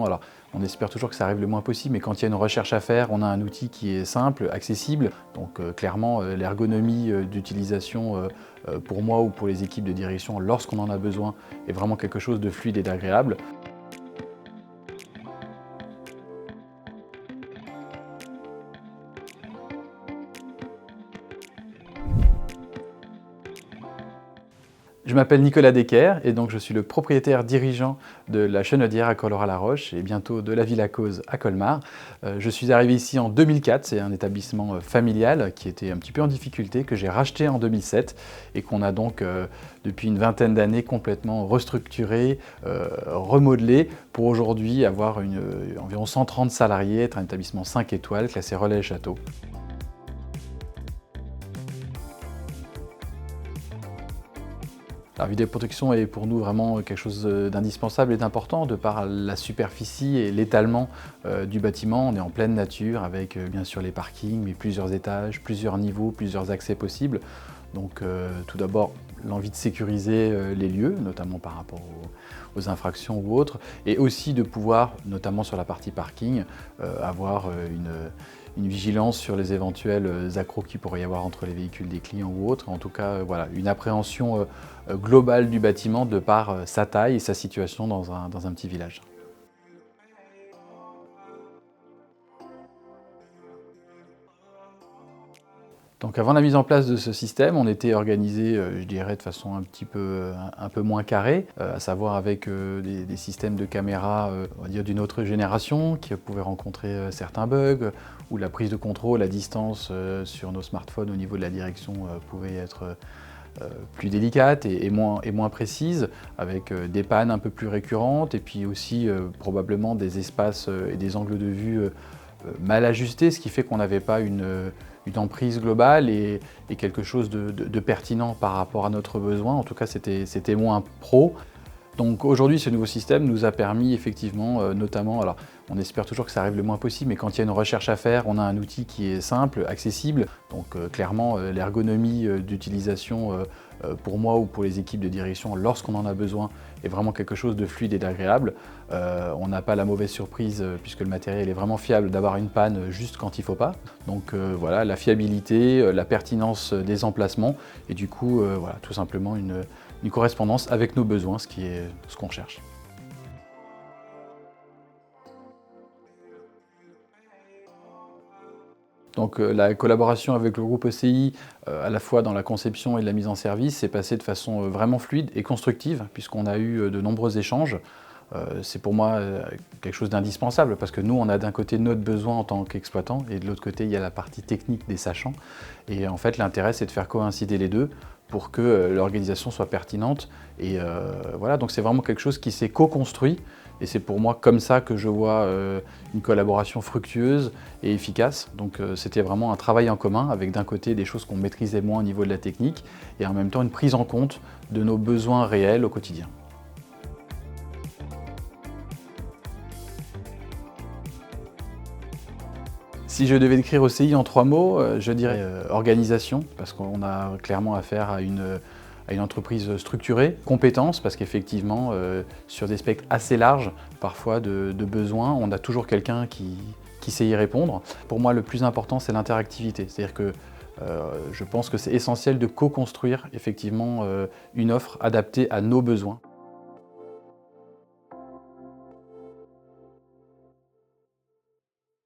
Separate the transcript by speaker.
Speaker 1: Alors, on espère toujours que ça arrive le moins possible, mais quand il y a une recherche à faire, on a un outil qui est simple, accessible. Donc clairement, l'ergonomie d'utilisation pour moi ou pour les équipes de direction, lorsqu'on en a besoin, est vraiment quelque chose de fluide et d'agréable. Je m'appelle Nicolas Decker et donc je suis le propriétaire dirigeant de la Chenaudière à Colleras-la-Roche et bientôt de la Villa Cause à Colmar. Je suis arrivé ici en 2004, c'est un établissement familial qui était un petit peu en difficulté, que j'ai racheté en 2007 et qu'on a donc depuis une vingtaine d'années complètement restructuré, remodelé pour aujourd'hui avoir environ 130 salariés, être un établissement 5 étoiles classé Relais et Château. La vidéoprotection est pour nous vraiment quelque chose d'indispensable et d'important de par la superficie et l'étalement du bâtiment. On est en pleine nature avec bien sûr les parkings, mais plusieurs étages, plusieurs niveaux, plusieurs accès possibles. Donc tout d'abord l'envie de sécuriser les lieux, notamment par rapport aux infractions ou autres, et aussi de pouvoir, notamment sur la partie parking, avoir une vigilance sur les éventuels accros qu'il pourrait y avoir entre les véhicules des clients ou autres. En tout cas, voilà, une appréhension globale du bâtiment de par sa taille et sa situation dans un petit village. Donc avant la mise en place de ce système, on était organisé, je dirais, de façon un peu moins carrée, à savoir avec des systèmes de caméras, on va dire d'une autre génération, qui pouvaient rencontrer certains bugs, où la prise de contrôle à distance sur nos smartphones au niveau de la direction pouvait être plus délicate et moins précise, avec des pannes un peu plus récurrentes, et puis aussi probablement des espaces et des angles de vue mal ajustés, ce qui fait qu'on n'avait pas une emprise globale et quelque chose de pertinent par rapport à notre besoin. En tout cas, c'était moins pro. Donc aujourd'hui, ce nouveau système nous a permis effectivement, notamment, alors on espère toujours que ça arrive le moins possible, mais quand il y a une recherche à faire, on a un outil qui est simple, accessible. Donc clairement, l'ergonomie d'utilisation pour moi ou pour les équipes de direction, lorsqu'on en a besoin, est vraiment quelque chose de fluide et d'agréable. On n'a pas la mauvaise surprise, puisque le matériel est vraiment fiable, d'avoir une panne juste quand il ne faut pas. Donc voilà, la fiabilité, la pertinence des emplacements, et du coup, voilà, tout simplement une correspondance avec nos besoins, ce qui est ce qu'on cherche. Donc la collaboration avec le groupe ECI, à la fois dans la conception et la mise en service, s'est passée de façon vraiment fluide et constructive, puisqu'on a eu de nombreux échanges. C'est pour moi quelque chose d'indispensable, parce que nous, on a d'un côté notre besoin en tant qu'exploitant, et de l'autre côté, il y a la partie technique des sachants. Et en fait, l'intérêt, c'est de faire coïncider les deux pour que l'organisation soit pertinente. Et voilà, donc c'est vraiment quelque chose qui s'est co-construit. Et c'est pour moi comme ça que je vois une collaboration fructueuse et efficace. Donc c'était vraiment un travail en commun, avec d'un côté des choses qu'on maîtrisait moins au niveau de la technique, et en même temps une prise en compte de nos besoins réels au quotidien. Si je devais décrire OCI en 3 mots, je dirais organisation, parce qu'on a clairement affaire à une entreprise structurée, compétence, parce qu'effectivement, sur des spectres assez larges, parfois de besoins, on a toujours quelqu'un qui sait y répondre. Pour moi, le plus important, c'est l'interactivité. C'est-à-dire que je pense que c'est essentiel de co-construire effectivement une offre adaptée à nos besoins.